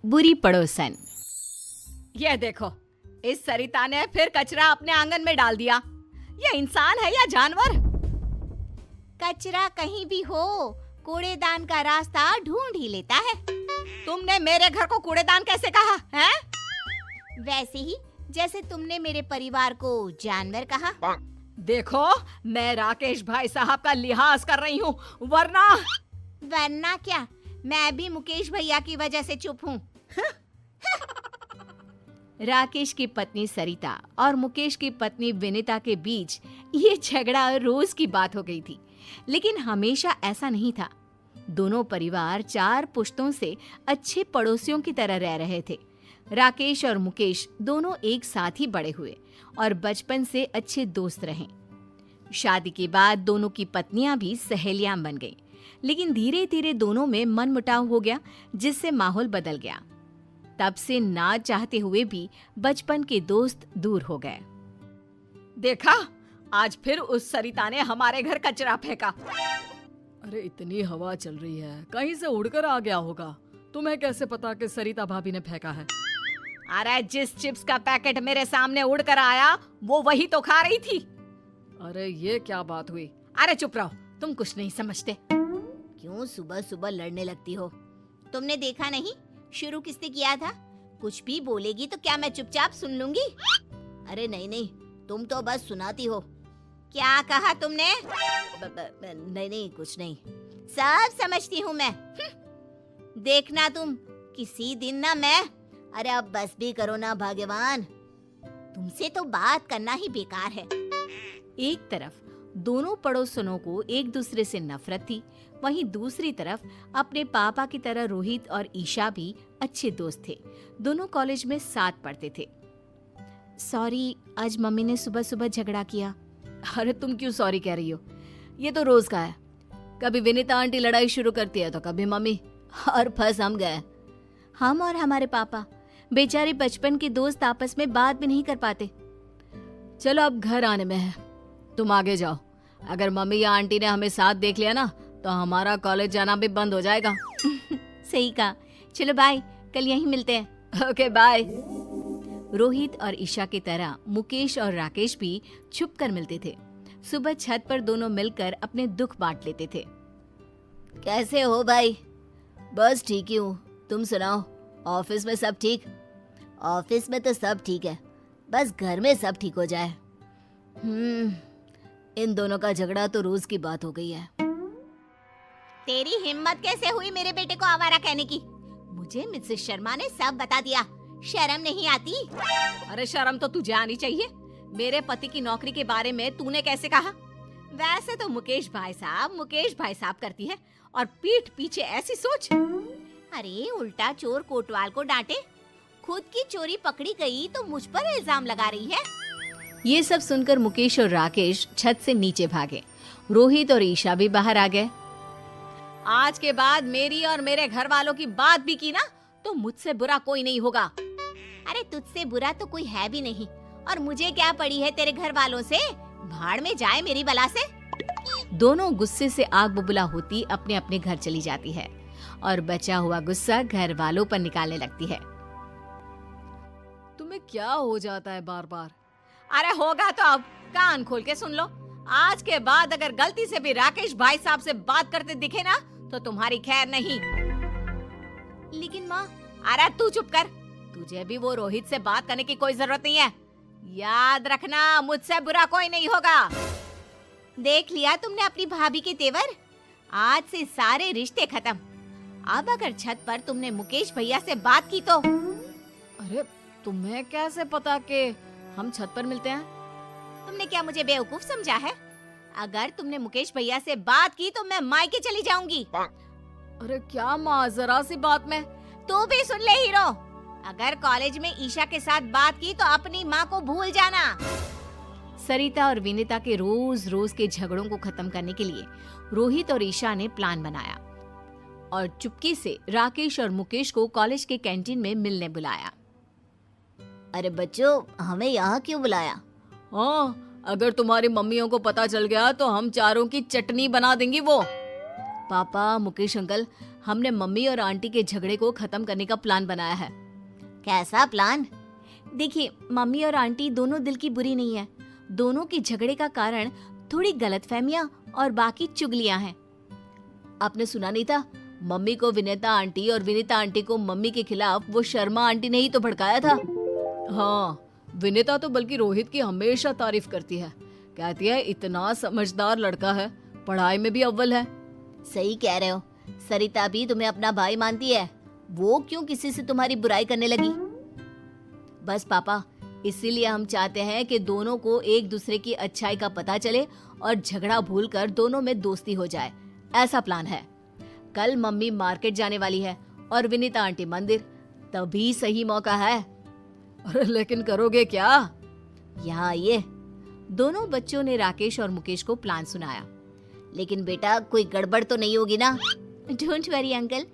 बुरी पड़ोसन। ये देखो, इस सरिता ने फिर कचरा अपने आंगन में डाल दिया। ये इंसान है या जानवर? कचरा कहीं भी हो, कूड़ेदान का रास्ता ढूंढ ही लेता है। तुमने मेरे घर को कूड़ेदान कैसे कहा है? वैसे ही जैसे तुमने मेरे परिवार को जानवर कहा। देखो, मैं राकेश भाई साहब का लिहाज कर रही हूँ, वरना क्या, मैं भी मुकेश भैया की वजह से चुप हूँ। राकेश की पत्नी सरिता और मुकेश की पत्नी विनीता के बीच ये झगड़ा रोज की बात हो गई थी, लेकिन हमेशा ऐसा नहीं था। दोनों परिवार 4 पुश्तों से अच्छे पड़ोसियों की तरह रह रहे थे। राकेश और मुकेश दोनों एक साथ ही बड़े हुए और बचपन से अच्छे दोस्त रहे। शादी के बाद दोनों की पत्नियां भी सहेलियां बन गईं, लेकिन धीरे धीरे दोनों में मनमुटाव हो गया, जिससे माहौल बदल गया। तब से ना चाहते हुए भी बचपन के दोस्त दूर हो गए। देखा, आज फिर उस सरिता ने हमारे घर कचरा फेंका। अरे इतनी हवा चल रही है, कहीं से उड़कर आ गया होगा। तुम्हें कैसे पता कि सरिता भाभी ने फेंका है? अरे जिस चिप्स का पैकेट मेरे सामने उड़कर आया, वो वही तो खा रही थी। अरे ये क्या बात हुई? अरे चुप रहो, तुम कुछ नहीं समझते। क्यों सुबह सुबह लड़ने लगती हो? तुमने देखा नहीं शुरू किसने किया था? कुछ भी बोलेगी तो क्या मैं चुपचाप सुन लूंगी? अरे नहीं, तुम तो बस सुनाती हो। क्या कहा तुमने? नहीं, कुछ नहीं, सब समझती हूँ मैं। देखना तुम, किसी दिन ना मैं। अरे अब बस भी करो ना भगवान, तुमसे तो बात करना ही बेकार है। एक तरफ दोनों पड़ोसनों को एक दूसरे से नफरत थी, वहीं दूसरी तरफ अपने पापा की तरह रोहित और ईशा भी अच्छे दोस्त थे। दोनों कॉलेज में साथ पढ़ते थे। सॉरी, आज मम्मी ने सुबह सुबह झगड़ा किया। अरे तुम क्यों सॉरी कह रही हो? ये तो रोज का है। कभी विनीता आंटी लड़ाई शुरू करती है तो कभी मम्मी, और फंस हम गए। हम और हमारे पापा बेचारे बचपन के दोस्त आपस में बात भी नहीं कर पाते। चलो अब घर आने में है, तुम आगे जाओ। अगर मम्मी या आंटी ने हमें साथ देख लिया ना, तो हमारा कॉलेज जाना भी बंद हो जाएगा। सही कहा। चलो बाय, कल यहीं मिलते हैं। Okay bye. रोहित और ईशा की तरह मुकेश और राकेश भी छुप कर मिलते थे। सुबह छत पर दोनों मिलकर अपने दुख बांट लेते थे। कैसे हो भाई? बस ठीक ही हूँ, तुम सुनाओ, ऑफिस में सब ठीक? ऑफिस में तो सब ठीक है, बस घर में सब ठीक हो जाए। इन दोनों का झगड़ा तो रोज की बात हो गई है। तेरी हिम्मत कैसे हुई मेरे बेटे को आवारा कहने की? मुझे मिसेस शर्मा ने सब बता दिया, शर्म नहीं आती? अरे शर्म तो तुझे आनी चाहिए। मेरे पति की नौकरी के बारे में तूने कैसे कहा? वैसे तो मुकेश भाई साहब करती है, और पीठ पीछे ऐसी सोच। अरे उल्टा चोर कोतवाल को डांटे, खुद की चोरी पकड़ी गई तो मुझ पर इल्जाम लगा रही है। ये सब सुनकर मुकेश और राकेश छत से नीचे भागे। रोहित और ईशा भी बाहर आ गए। आज के बाद मेरी और मेरे घर वालों की बात भी की ना, तो मुझसे बुरा कोई नहीं होगा। अरे तुझसे बुरा तो कोई है भी नहीं, और मुझे क्या पड़ी है तेरे घर वालों से? भाड़ में जाए मेरी बला से। दोनों गुस्से से आग बबूला होती अपने अपने घर चली जाती है, और बचा हुआ गुस्सा घर वालों पर निकालने लगती है। तुम्हें क्या हो जाता है बार बार? अरे होगा तो अब कान खोल के सुन लो। आज के बाद अगर गलती से भी राकेश भाई साहब से बात करते दिखे ना, तो तुम्हारी खैर नहीं। लेकिन माँ। अरे तू चुप कर, तुझे भी वो रोहित से बात करने की कोई जरूरत नहीं है। याद रखना, मुझसे बुरा कोई नहीं होगा। देख लिया तुमने अपनी भाभी के तेवर? आज से सारे रिश्ते खत्म। अब अगर छत पर तुमने मुकेश भैया से बात की तो। अरे तुम्हें कैसे पता कि हम छत पर मिलते हैं? तुमने क्या मुझे बेवकूफ समझा है? अगर तुमने मुकेश भैया से बात की तो मैं मायके चली जाऊंगी। अरे क्या माँ, जरा सी बात में। तू भी सुन ले हीरो, अगर कॉलेज में ईशा के साथ बात की तो अपनी माँ को भूल जाना। सरिता और विनीता के रोज रोज के झगड़ों को खत्म करने के लिए रोहित और ईशा ने प्लान बनाया और चुपके से राकेश और मुकेश को कॉलेज के कैंटीन में मिलने बुलाया। अरे बच्चों, हमें यहाँ क्यों बुलाया? हाँ, अगर तुम्हारी मम्मियों को पता चल गया तो हम चारों की चटनी बना देंगी वो। पापा, मुकेश अंकल, हमने मम्मी और आंटी के झगड़े को खत्म करने का प्लान बनाया है। कैसा प्लान? देखिए, मम्मी और आंटी दोनों दिल की बुरी नहीं है। दोनों के झगड़े का कारण थोड़ी गलतफहमियां और बाकी चुगलियां हैं। आपने सुना नहीं था? मम्मी को विनीता आंटी और विनीता आंटी को मम्मी के खिलाफ वो शर्मा आंटी ने ही तो भड़काया था। हाँ, विनीता तो बल्कि रोहित की हमेशा तारीफ करती है। कहती है इतना समझदार लड़का है, पढ़ाई में भी अव्वल है। सही कह रहे हो। सरिता भी तुम्हें अपना भाई मानती है। वो क्यों किसी से तुम्हारी बुराई करने लगी? बस पापा, इसीलिए हम चाहते हैं कि दोनों को एक दूसरे की अच्छाई का पता चले और झगड़ा भूलकर दोनों में दोस्ती हो जाए। ऐसा प्लान है। कल मम्मी मार्केट जाने वाली है और विनीता आंटी मंदिर, तभी सही मौका है। अरे लेकिन करोगे क्या? यहाँ आइए। दोनों बच्चों ने राकेश और मुकेश को प्लान सुनाया। लेकिन बेटा, कोई गड़बड़ तो नहीं होगी ना? डोंट वरी अंकल,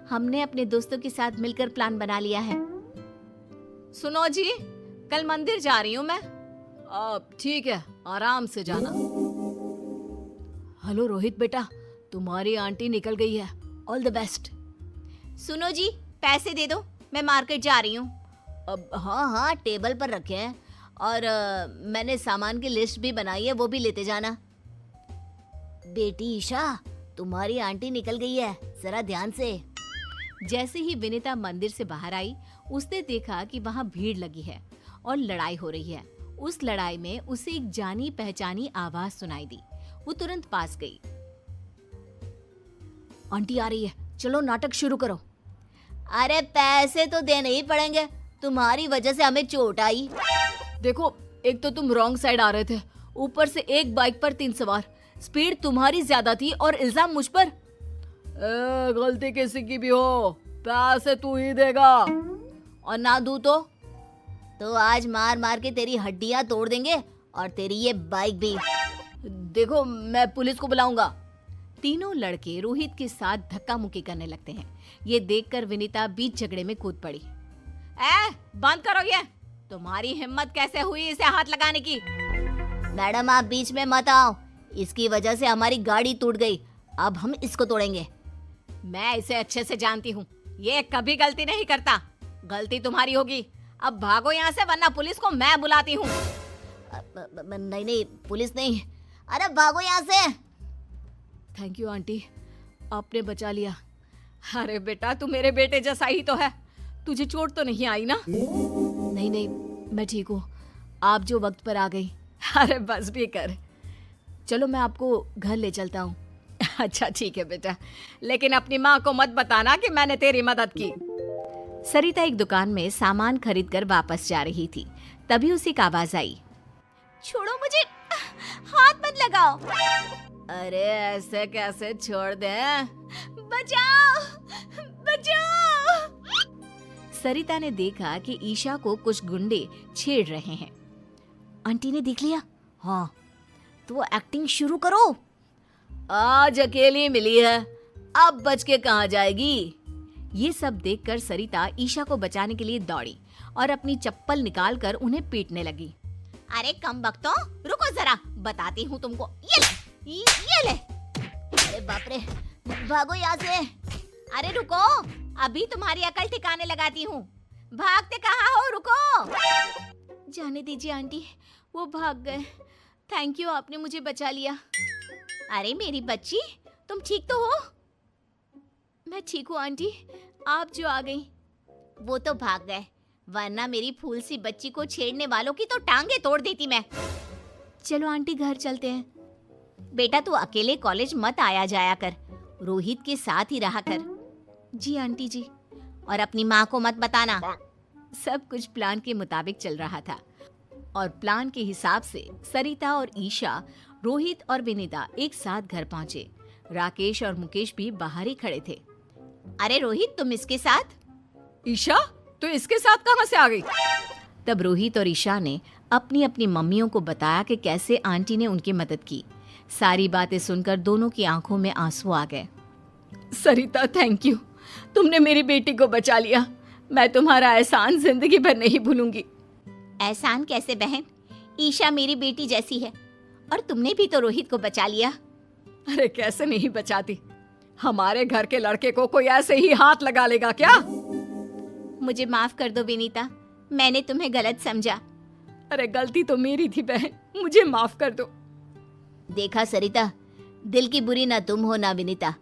हमने अपने दोस्तों के साथ मिलकर प्लान बना लिया है। सुनो जी, कल मंदिर जा रही हूँ मैं। अब ठीक है, आराम से जाना। हेलो रोहित बेटा, तुम्हारी आंटी निकल गई है। All the best. सुनो जी, पैसे दे दो, मैं मार्केट जा रही हूँ। अब हाँ, टेबल पर रखे हैं और मैंने सामान की लिस्ट भी बनाई है, वो भी लेते जाना। बेटी ईशा, तुम्हारी आंटी निकल गई है, जरा ध्यान से। जैसे ही विनीता मंदिर से बाहर आई, उसने देखा कि वहाँ भीड़ लगी है और लड़ाई हो रही है। उस लड़ाई में उसे एक जानी पहचानी आवाज सुनाई दी। वो तुरंत पास गई। आंटी आ रही है, चलो नाटक शुरू करो। अरे पैसे तो देने ही पड़ेंगे, तुम्हारी वजह से हमें चोट आई। देखो, एक तो तुम रॉन्ग साइड आ रहे थे, ऊपर से एक बाइक पर 3 सवार, स्पीड तुम्हारी ज्यादा थी और इल्जाम मुझ पर। गलती किसी की भी हो, पैसे तू ही देगा। और ना दूं तो आज मार मार के तेरी हड्डियां तोड़ देंगे और तेरी ये बाइक भी। देखो, मैं पुलिस को बुलाऊंगा। तीनों लड़के रोहित के साथ धक्का मुक्की करने लगते हैं। ये देखकर विनीता बीच झगड़े में कूद पड़ी। बंद करो ये, तुम्हारी हिम्मत कैसे हुई इसे हाथ लगाने की? मैडम, आप बीच में मत आओ, इसकी वजह से हमारी गाड़ी टूट गई, अब हम इसको तोड़ेंगे। मैं इसे अच्छे से जानती हूँ, ये कभी गलती नहीं करता। गलती तुम्हारी होगी। अब भागो यहाँ से, वरना पुलिस को मैं बुलाती हूँ। नहीं, पुलिस नहीं। अरे भागो यहाँ से। थैंक यू आंटी, आपने बचा लिया। अरे बेटा, तू मेरे बेटे जैसा ही तो है। तुझे चोट तो नहीं आई ना? नहीं, मैं ठीक हूँ। आप जो वक्त पर आ गई। अरे बस भी कर। चलो मैं आपको घर ले चलता हूँ। अच्छा ठीक है बेटा, लेकिन अपनी माँ को मत बताना कि मैंने तेरी मदद की। सरिता एक दुकान में सामान खरीद कर वापस जा रही थी, तभी उसे एक आवाज आई। छोड़ो मुझे, हाथ मत लगाओ। अरे ऐसे कैसे छोड़ दे? बचाओ, बचाओ। सरिता ने देखा कि ईशा को कुछ गुंडे छेड़ रहे हैं। आंटी ने देख लिया? हाँ, तो एक्टिंग शुरू करो। आज अकेली मिली है, अब बच के कहाँ जाएगी? ये सब देखकर सरिता ईशा को बचाने के लिए दौड़ी और अपनी चप्पल निकालकर उन्हें पीटने लगी। अरे कम बख्तो, रुको जरा, बताती हूँ तुमको। ये ले। अरे बाप रे, भागो यहाँ से। अरे रुको, अभी तुम्हारी अकल ठिकाने लगाती हूँ। भागते कहाँ हो? रुको। जाने दीजिए आंटी, वो भाग गए। थैंक यू, आपने मुझे बचा लिया। अरे मेरी बच्ची, तुम ठीक तो हो? मैं ठीक हूँ आंटी, आप जो आ गई। वो तो भाग गए, वरना मेरी फूल सी बच्ची को छेड़ने वालों की तो टांगे तोड़ देती मैं। चलो आंटी, घर चलते हैं। बेटा, तू अकेले कॉलेज मत आया जाया कर, रोहित के साथ ही रहा कर। जी आंटी जी। और अपनी माँ को मत बताना। सब कुछ प्लान के मुताबिक चल रहा था और प्लान के हिसाब से सरिता और ईशा, रोहित और विनीता एक साथ घर पहुंचे। राकेश और मुकेश भी बाहर ही खड़े थे। अरे रोहित, तुम इसके साथ? ईशा, तो इसके साथ कहाँ से आ गई? तब रोहित और ईशा ने अपनी अपनी मम्मियों को बताया कि कैसे आंटी ने उनकी मदद की। सारी बातें सुनकर दोनों की आंखों में आंसू आ गए। सरिता, थैंक यू, तुमने मेरी बेटी को बचा लिया। मैं तुम्हारा एहसान जिंदगी भर नहीं भूलूंगी। एहसान कैसे बहन, ईशा मेरी बेटी जैसी है और तुमने भी तो रोहित को बचा लिया। अरे कैसे नहीं बचाती, हमारे घर के लड़के को कोई ऐसे ही हाथ लगा लेगा क्या? मुझे माफ कर दो विनीता, मैंने तुम्हें गलत समझा। अरे गलती तो मेरी थी बहन, मुझे माफ कर दो। देखा सरिता, दिल की बुरी ना तुम हो ना विनीता,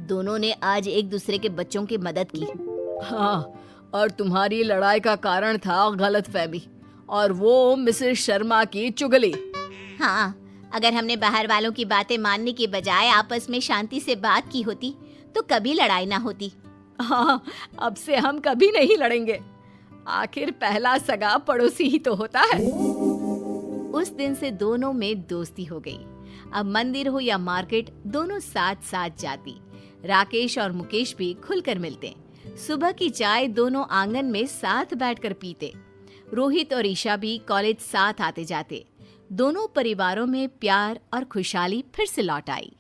दोनों ने आज एक दूसरे के बच्चों की मदद की। हाँ, और तुम्हारी लड़ाई का कारण था गलतफहमी और वो मिसेस शर्मा की चुगली। हाँ, अगर हमने बाहर वालों की बातें मानने के बजाय आपस में शांति से बात की होती तो कभी लड़ाई ना होती। हाँ, अब से हम कभी नहीं लड़ेंगे। आखिर पहला सगा पड़ोसी ही तो होता है। उस दिन से दोनों में दोस्ती हो गई। अब मंदिर हो या मार्केट, दोनों साथ साथ जाती। राकेश और मुकेश भी खुलकर मिलते। सुबह की चाय दोनों आंगन में साथ बैठकर पीते। रोहित और ईशा भी कॉलेज साथ आते जाते। दोनों परिवारों में प्यार और खुशहाली फिर से लौट आई।